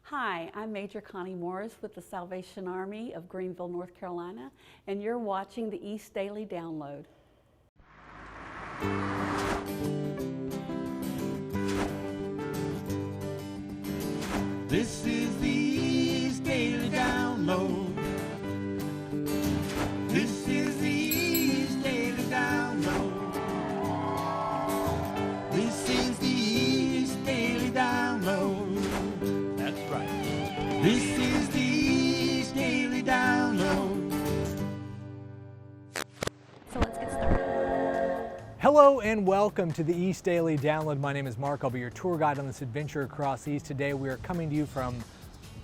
Hi, I'm Major Connie Morris with the Salvation Army of Greenville, North Carolina, and you're watching the East Daily Download. This is the East Daily Download. This is the East Daily Download. This is the East Daily Download. That's right. This is the East Daily Download. So let's get started. Hello and welcome to the East Daily Download. My name is Mark. I'll be your tour guide on this adventure across East. Today we are coming to you from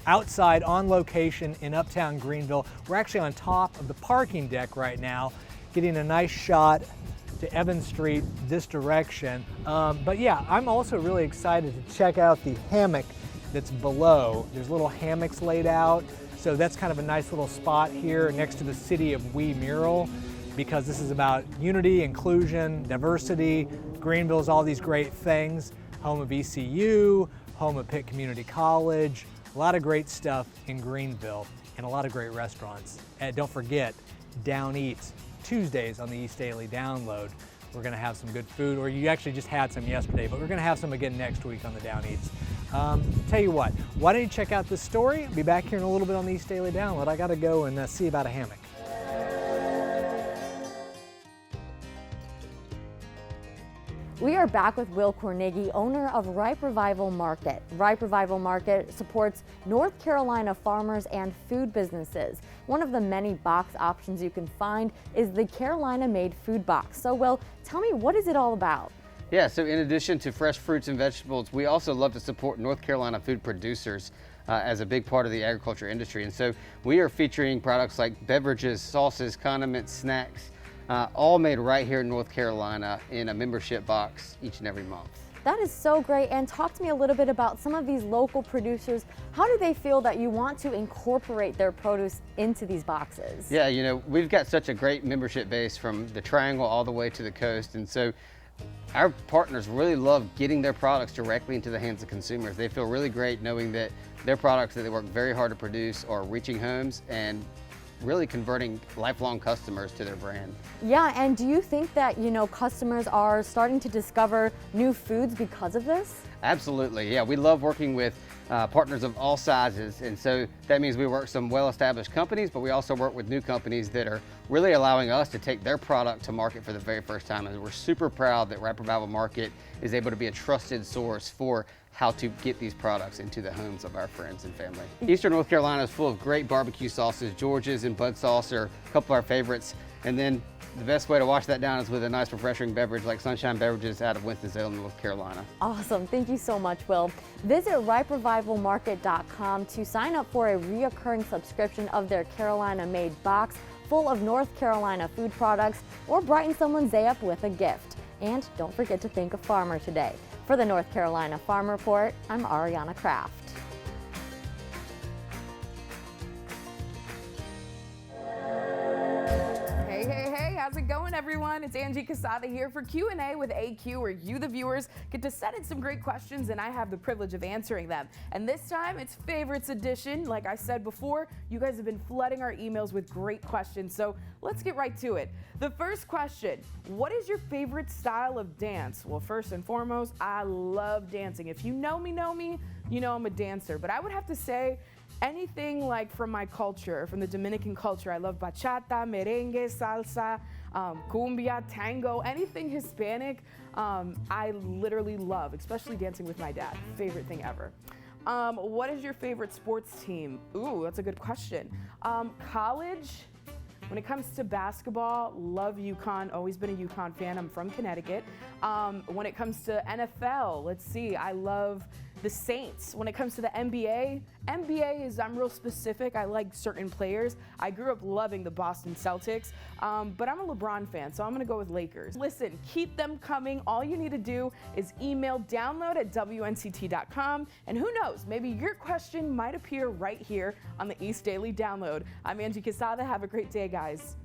outside on location in Uptown Greenville. We're actually on top of the parking deck right now, getting a nice shot to Evans Street this direction. But yeah, I'm also really excited to check out the hammock that's below. There's little hammocks laid out. So that's kind of a nice little spot here next to the City of We mural, because this is about unity, inclusion, diversity. Greenville's all these great things. Home of ECU, home of Pitt Community College. A lot of great stuff in Greenville and a lot of great restaurants. And don't forget, Down Eats, Tuesdays on the East Daily Download. We're gonna have some good food, or you actually just had some yesterday, but we're gonna have some again next week on the Down Eats. Tell you what, why don't you check out this story? I'll be back here in a little bit on the East Daily Download. I gotta go and see about a hammock. We are back with Will Cornegi, owner of Ripe Revival Market. Ripe Revival Market supports North Carolina farmers and food businesses. One of the many box options you can find is the Carolina-made food box. So, Will, tell me, what is it all about? Yeah, so in addition to fresh fruits and vegetables, we also love to support North Carolina food producers as a big part of the agriculture industry. And so we are featuring products like beverages, sauces, condiments, snacks, all made right here in North Carolina in a membership box each and every month. That is so great. And talk to me a little bit about some of these local producers. How do they feel that you want to incorporate their produce into these boxes? Yeah, you know, we've got such a great membership base from the Triangle all the way to the coast. And so our partners really love getting their products directly into the hands of consumers. They feel really great knowing that their products that they work very hard to produce are reaching homes and really converting lifelong customers to their brand. Yeah, and do you think that, customers are starting to discover new foods because of this? Absolutely, yeah. We love working with partners of all sizes, and so that means we work with some well-established companies, but we also work with new companies that are really allowing us to take their product to market for the very first time. And we're super proud that Ripe Revival Market is able to be a trusted source for how to get these products into the homes of our friends and family. Eastern North Carolina is full of great barbecue sauces. George's and Bud Sauce are a couple of our favorites. And then the best way to wash that down is with a nice refreshing beverage like Sunshine Beverages out of Winston-Salem, North Carolina. Awesome, thank you so much, Will. Visit riperevivalmarket.com to sign up for a reoccurring subscription of their Carolina-made box full of North Carolina food products, or brighten someone's day up with a gift. And don't forget to think of Farmer today. For the North Carolina Farm Report, I'm Ariana Kraft. Hey, how's it going, everyone? It's Angie Casada here for Q&A with AQ, where you, the viewers, get to send in some great questions and I have the privilege of answering them. And this time, it's Favorites Edition. Like I said before, you guys have been flooding our emails with great questions, so let's get right to it. The first question, what is your favorite style of dance? Well, first and foremost, I love dancing. If you know me, you know I'm a dancer, but I would have to say anything like from my culture, from the Dominican culture. I love bachata, merengue, salsa, cumbia, tango, anything Hispanic. I literally love, especially dancing with my dad. Favorite thing ever. What is your favorite sports team? Ooh, that's a good question. College. When it comes to basketball, love UConn, always been a UConn fan. I'm from Connecticut. When it comes to NFL, let's see, I love the Saints. When it comes to the NBA is, I'm real specific. I like certain players. I grew up loving the Boston Celtics, but I'm a LeBron fan, so I'm gonna go with Lakers. Listen, keep them coming. All you need to do is email download@WNCT.com, and who knows, maybe your question might appear right here on the East Daily Download. I'm Angie Casada. Have a great day, guys.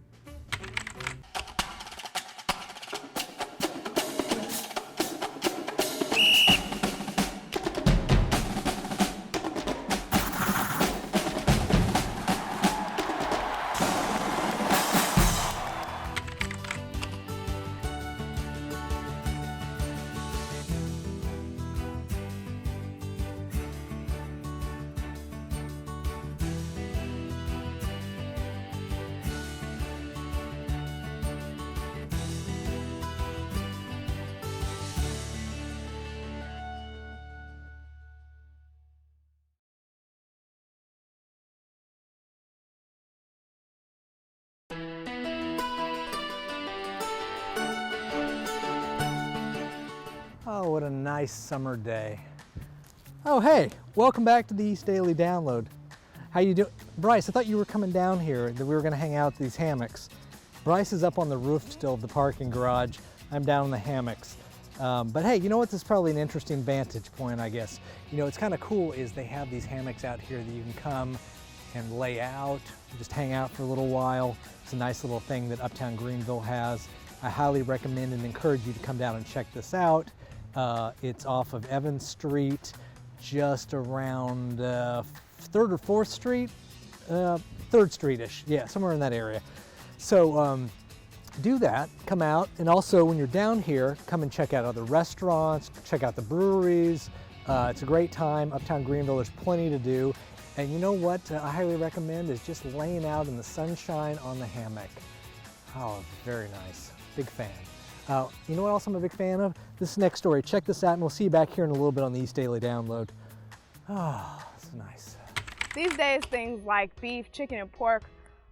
nice summer day. Oh, hey, welcome back to the East Daily Download. How you doing? Bryce, I thought you were coming down here, that we were gonna hang out at these hammocks. Bryce is up on the roof still of the parking garage. I'm down in the hammocks. But hey, you know what? This is probably an interesting vantage point, I guess. You know, it's kind of cool is they have these hammocks out here that you can come and lay out, just hang out for a little while. It's a nice little thing that Uptown Greenville has. I highly recommend and encourage you to come down and check this out. It's off of Evans Street, just around 3rd or 4th Street? 3rd Street-ish, yeah, somewhere in that area. So do that, come out, and also when you're down here, come and check out other restaurants, check out the breweries. It's a great time. Uptown Greenville, there's plenty to do. And you know what I highly recommend is just laying out in the sunshine on the hammock. Oh, very nice. Big fan. You know what else I'm a big fan of? This next story. Check this out, and we'll see you back here in a little bit on the East Daily Download. Oh, this is nice. These days, things like beef, chicken, and pork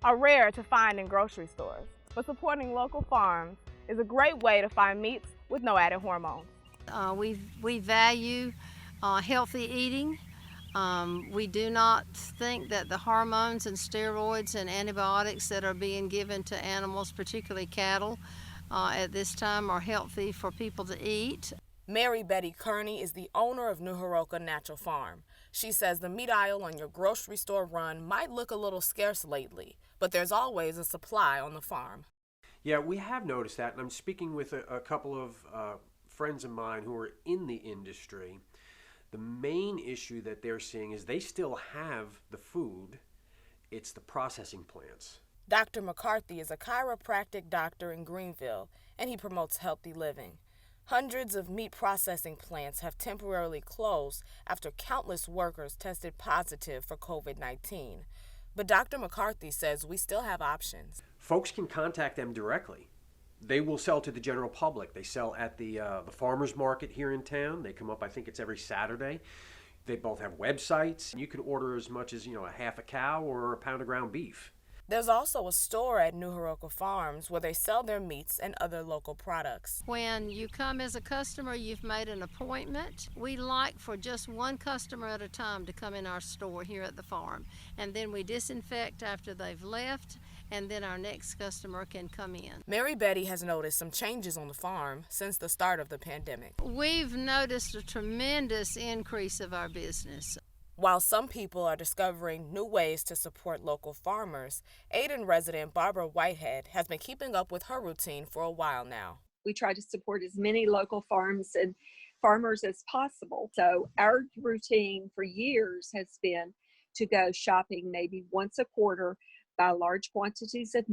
are rare to find in grocery stores. But supporting local farms is a great way to find meats with no added hormones. We value healthy eating. We do not think that the hormones and steroids and antibiotics that are being given to animals, particularly cattle, at this time are healthy for people to eat. Mary Betty Kearney is the owner of New Heroka Natural Farm. She says the meat aisle on your grocery store run might look a little scarce lately, but there's always a supply on the farm. Yeah, we have noticed that, and I'm speaking with a couple of friends of mine who are in the industry. The main issue that they're seeing is they still have the food, it's the processing plants. Dr. McCarthy is a chiropractic doctor in Greenville, and he promotes healthy living. Hundreds of meat processing plants have temporarily closed after countless workers tested positive for COVID-19. But Dr. McCarthy says we still have options. Folks can contact them directly. They will sell to the general public. They sell at the farmers market here in town. They come up, I think it's every Saturday. They both have websites. You can order as much as, a half a cow or a pound of ground beef. There's also a store at New Heroka Farms where they sell their meats and other local products. When you come as a customer, you've made an appointment. We like for just one customer at a time to come in our store here at the farm. And then we disinfect after they've left, and then our next customer can come in. Mary Betty has noticed some changes on the farm since the start of the pandemic. We've noticed a tremendous increase of our business. While some people are discovering new ways to support local farmers, Aden resident Barbara Whitehead has been keeping up with her routine for a while now. We try to support as many local farms and farmers as possible. So our routine for years has been to go shopping maybe once a quarter, buy large quantities of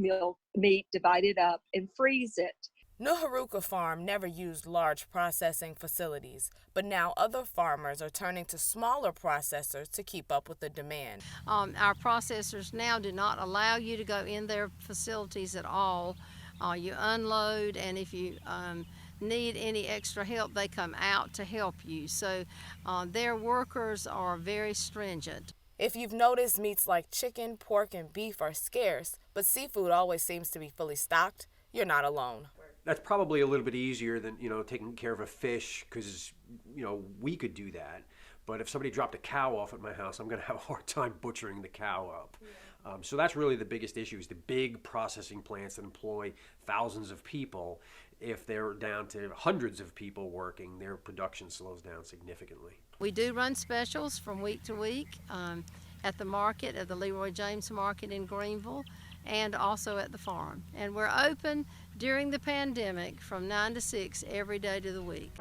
meat, divide it up, and freeze it. New Heroka Farm never used large processing facilities, but now other farmers are turning to smaller processors to keep up with the demand. Our processors now do not allow you to go in their facilities at all. You unload, and if you need any extra help, they come out to help you. So their workers are very stringent. If you've noticed meats like chicken, pork, and beef are scarce, but seafood always seems to be fully stocked, you're not alone. That's probably a little bit easier than, taking care of a fish because, we could do that. But if somebody dropped a cow off at my house, I'm going to have a hard time butchering the cow up. Yeah. So that's really the biggest issue is the big processing plants that employ thousands of people. If they're down to hundreds of people working, their production slows down significantly. We do run specials from week to week at the market, at the Leroy James Market in Greenville, and also at the farm. And we're open during the pandemic from 9 to 6 every day of the week.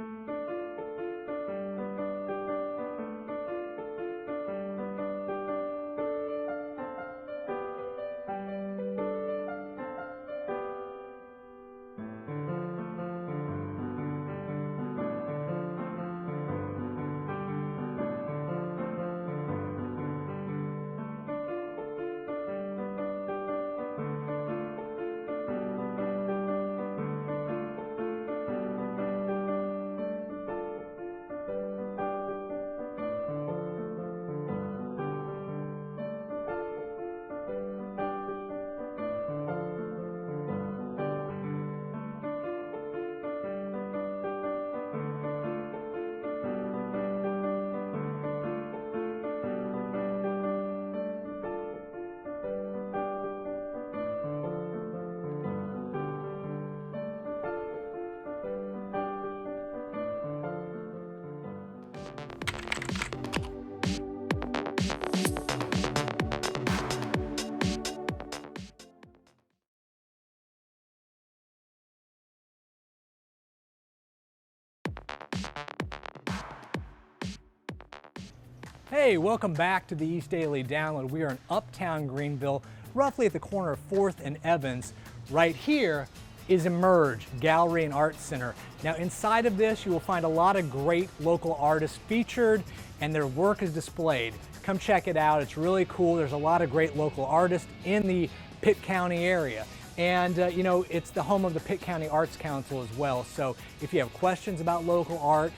Hey, welcome back to the East Daily Download. We are in Uptown Greenville, roughly at the corner of 4th and Evans. Right here is Emerge Gallery and Art Center. Now inside of this, you will find a lot of great local artists featured and their work is displayed. Come check it out. It's really cool. There's a lot of great local artists in the Pitt County area. And you know, it's the home of the Pitt County Arts Council as well. So if you have questions about local art,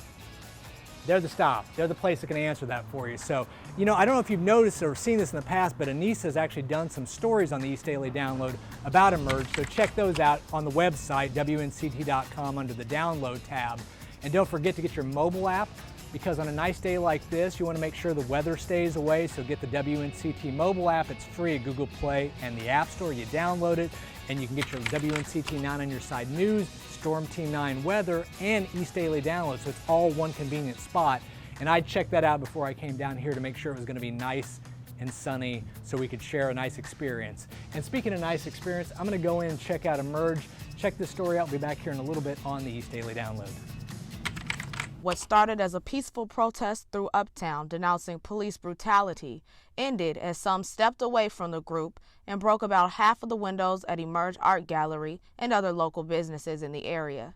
they're the stop. They're the place that can answer that for you. So, you know, I don't know if you've noticed or seen this in the past, but Anissa has actually done some stories on the East Daily Download about Emerge. So check those out on the website, WNCT.com, under the Download tab. And don't forget to get your mobile app, because on a nice day like this, you want to make sure the weather stays away. So get the WNCT mobile app. It's free at Google Play and the App Store. You download it, and you can get your WNCT 9 on your side news, Storm Team 9 weather, and East Daily Download, so it's all one convenient spot. And I checked that out before I came down here to make sure it was going to be nice and sunny so we could share a nice experience. And speaking of nice experience, I'm going to go in and check out Emerge. Check this story out. We'll be back here in a little bit on the East Daily Download. What started as a peaceful protest through Uptown denouncing police brutality ended as some stepped away from the group and broke about half of the windows at Emerge Art Gallery and other local businesses in the area.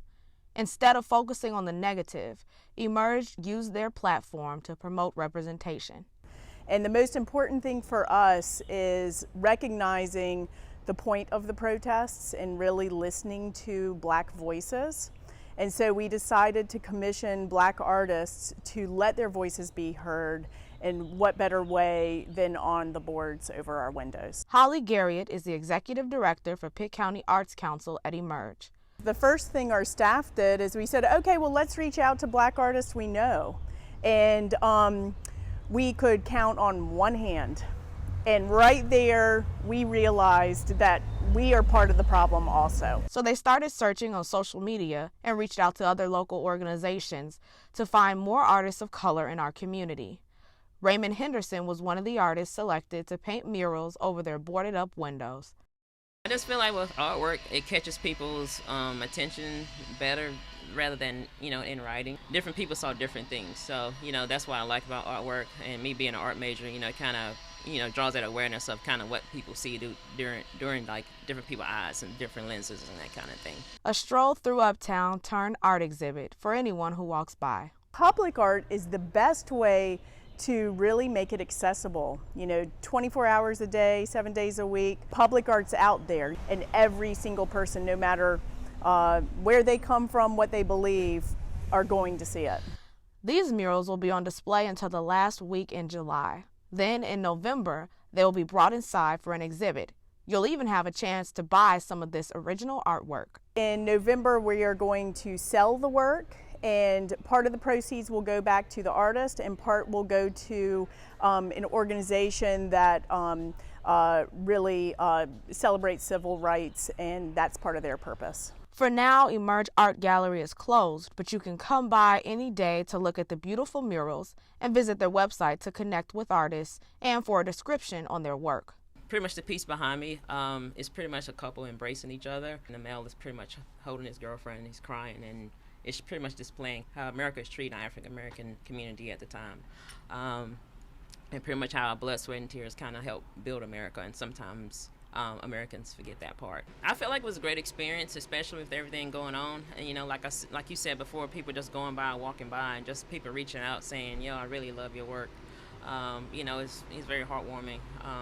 Instead of focusing on the negative, Emerge used their platform to promote representation. And the most important thing for us is recognizing the point of the protests and really listening to Black voices. And so we decided to commission Black artists to let their voices be heard, and what better way than on the boards over our windows. Holly Garriott is the Executive Director for Pitt County Arts Council at Emerge. The first thing our staff did is we said, okay, well, let's reach out to Black artists we know. And we could count on one hand. And right there, we realized that we are part of the problem also. So they started searching on social media and reached out to other local organizations to find more artists of color in our community. Raymond Henderson was one of the artists selected to paint murals over their boarded up windows. I just feel like with artwork, it catches people's attention better rather than, you know, in writing. Different people saw different things. So, you know, that's what I like about artwork, and me being an art major, you know, kind of, you know, draws that awareness of kind of what people see during like different people's eyes and different lenses and that kind of thing. A stroll through Uptown turned art exhibit for anyone who walks by. Public art is the best way to really make it accessible. You know, 24 hours a day, 7 days a week. Public art's out there, and every single person, no matter where they come from, what they believe, are going to see it. These murals will be on display until the last week in July. Then in November, they will be brought inside for an exhibit. You'll even have a chance to buy some of this original artwork. In November, we are going to sell the work, and part of the proceeds will go back to the artist and part will go to an organization that really celebrates civil rights, and that's part of their purpose. For now, Emerge Art Gallery is closed, but you can come by any day to look at the beautiful murals and visit their website to connect with artists and for a description on their work. Pretty much the piece behind me is pretty much a couple embracing each other. And the male is pretty much holding his girlfriend and he's crying, and it's pretty much displaying how America is treating the African American community at the time. And pretty much how our blood, sweat, and tears kind of help build America, and sometimes Americans forget that part. I felt like it was a great experience, especially with everything going on. And you know, like you said before, people just going by, walking by, and just people reaching out saying, "Yo, I really love your work." You know, it's very heartwarming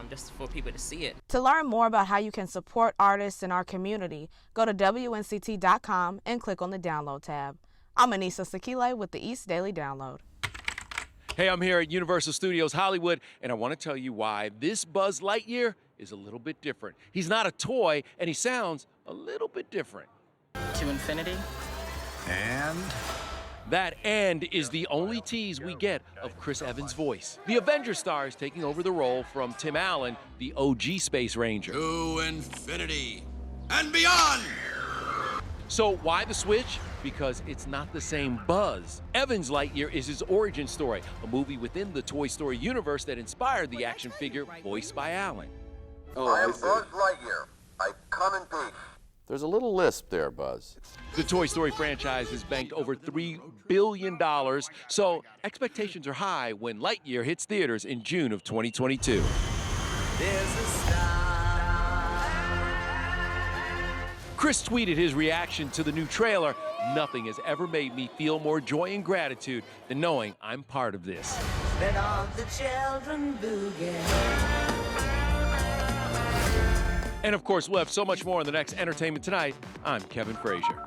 just for people to see it. To learn more about how you can support artists in our community, go to WNCT.com and click on the Download tab. I'm Anissa Sakile with the East Daily Download. Hey, I'm here at Universal Studios Hollywood, and I want to tell you why this Buzz Lightyear is a little bit different. He's not a toy, and he sounds a little bit different. To infinity. And that "and" is the only tease we get of Chris Evans' voice. The Avengers star is taking over the role from Tim Allen, the OG Space Ranger. To infinity and beyond! So why the switch? Because it's not the same Buzz. Evans Lightyear is his origin story, a movie within the Toy Story universe that inspired the action figure voiced by Allen. I am Buzz Lightyear. I come in peace. There's a little lisp there, Buzz. The Toy Story franchise has banked over $3 billion, so expectations are high when Lightyear hits theaters in June of 2022. Chris tweeted his reaction to the new trailer. Nothing has ever made me feel more joy and gratitude than knowing I'm part of this. Let all the children boogie. And of course, we'll have so much more in the next Entertainment Tonight. I'm Kevin Frazier.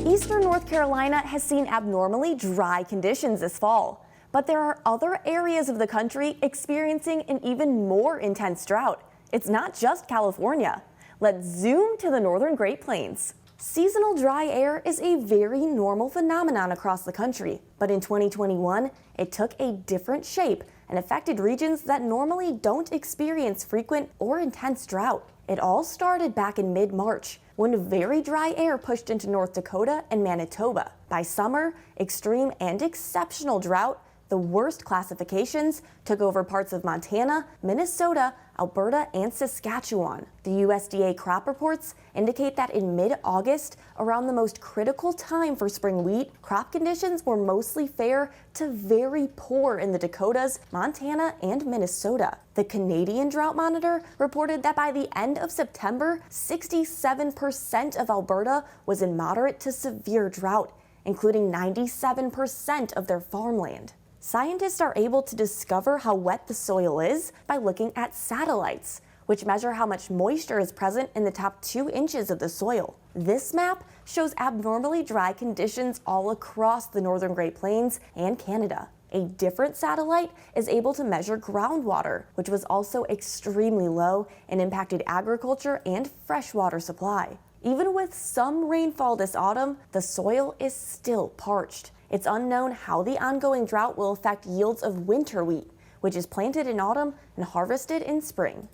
Eastern North Carolina has seen abnormally dry conditions this fall, but there are other areas of the country experiencing an even more intense drought. It's not just California. Let's zoom to the northern Great Plains. Seasonal dry air is a very normal phenomenon across the country, but in 2021, it took a different shape and affected regions that normally don't experience frequent or intense drought. It all started back in mid-March, when very dry air pushed into North Dakota and Manitoba. By summer, extreme and exceptional drought, the worst classifications, took over parts of Montana, Minnesota, Alberta, and Saskatchewan. The USDA crop reports indicate that in mid-August, around the most critical time for spring wheat, crop conditions were mostly fair to very poor in the Dakotas, Montana, and Minnesota. The Canadian Drought Monitor reported that by the end of September, 67% of Alberta was in moderate to severe drought, including 97% of their farmland. Scientists are able to discover how wet the soil is by looking at satellites, which measure how much moisture is present in the top 2 inches of the soil. This map shows abnormally dry conditions all across the northern Great Plains and Canada. A different satellite is able to measure groundwater, which was also extremely low and impacted agriculture and freshwater supply. Even with some rainfall this autumn, the soil is still parched. It's unknown how the ongoing drought will affect yields of winter wheat, which is planted in autumn and harvested in spring.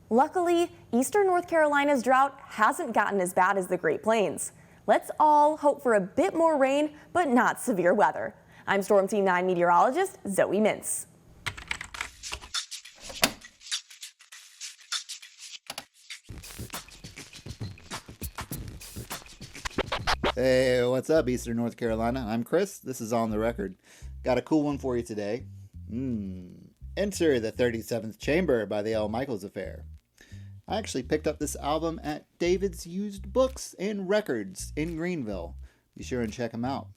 Luckily, Eastern North Carolina's drought hasn't gotten as bad as the Great Plains. Let's all hope for a bit more rain, but not severe weather. I'm Storm Team 9 meteorologist Zoe Mintz. Hey, what's up, Eastern North Carolina? I'm Chris. This is On the Record. Got a cool one for you today. Enter the 37th Chamber by the L. Michaels Affair. I actually picked up this album at David's Used Books and Records in Greenville. Be sure and check them out.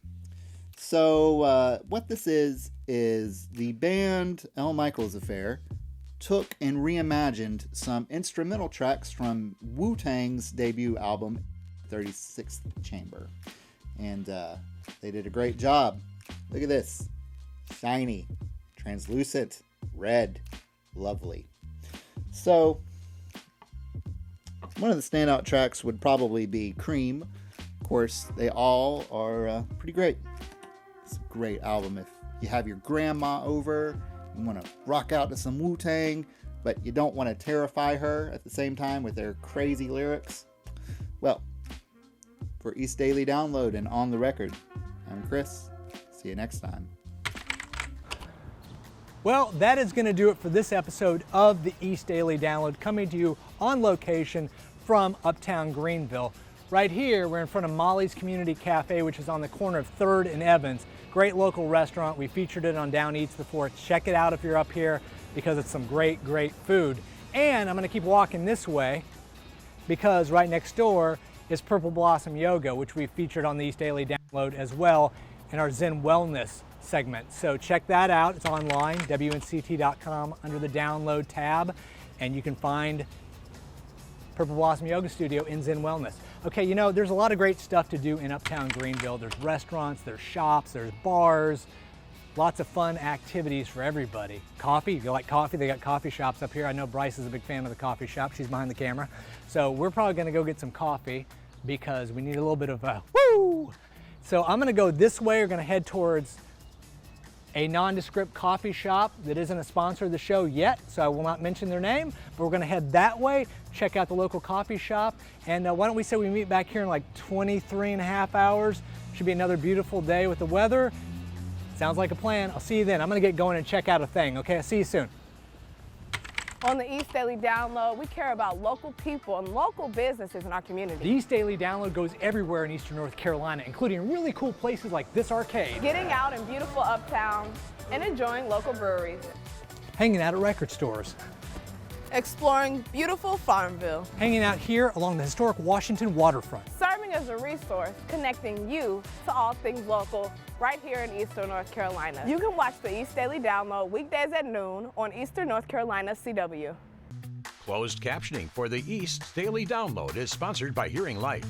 So, what this is the band L. Michaels Affair took and reimagined some instrumental tracks from Wu-Tang's debut album, 36th Chamber, and they did a great job. Look at this: shiny, translucent, red, lovely. So one of the standout tracks would probably be Cream. Of course, they all are pretty great. It's a great album if you have your grandma over, you want to rock out to some Wu-Tang, but you don't want to terrify her at the same time with their crazy lyrics. Well, for East Daily Download and On the Record, I'm Chris. See you next time. Well, that is going to do it for this episode of the East Daily Download, coming to you on location from Uptown Greenville. Right here, we're in front of Molly's Community Cafe, which is on the corner of 3rd and Evans. Great local restaurant. We featured it on Down Eats before. Check it out if you're up here, because it's some great food. And I'm going to keep walking this way, because right next door is Purple Blossom Yoga, which we featured on the East Daily Download as well in our Zen Wellness segment. So check that out. It's online, WNCT.com, under the Download tab, and you can find Purple Blossom Yoga Studio in Zen Wellness. Okay, you know, there's a lot of great stuff to do in Uptown Greenville. There's restaurants, there's shops, there's bars, lots of fun activities for everybody. Coffee, if you like coffee, they got coffee shops up here. I know Bryce is a big fan of the coffee shop. She's behind the camera. So we're probably gonna go get some coffee because we need a little bit of a woo! So I'm gonna go this way. We're gonna head towards a nondescript coffee shop that isn't a sponsor of the show yet, so I will not mention their name, but we're gonna head that way, check out the local coffee shop, and why don't we say we meet back here in like 23.5 hours. Should be another beautiful day with the weather. Sounds like a plan. I'll see you then. I'm gonna get going and check out a thing, okay? I'll see you soon. On the East Daily Download, we care about local people and local businesses in our community. The East Daily Download goes everywhere in Eastern North Carolina, including really cool places like this arcade. Getting out in beautiful uptown and enjoying local breweries. Hanging out at record stores. Exploring beautiful Farmville. Hanging out here along the historic Washington waterfront. Serving as a resource, connecting you to all things local right here in Eastern North Carolina. You can watch the East Daily Download weekdays at noon on Eastern North Carolina CW. Closed captioning for the East Daily Download is sponsored by Hearing Life.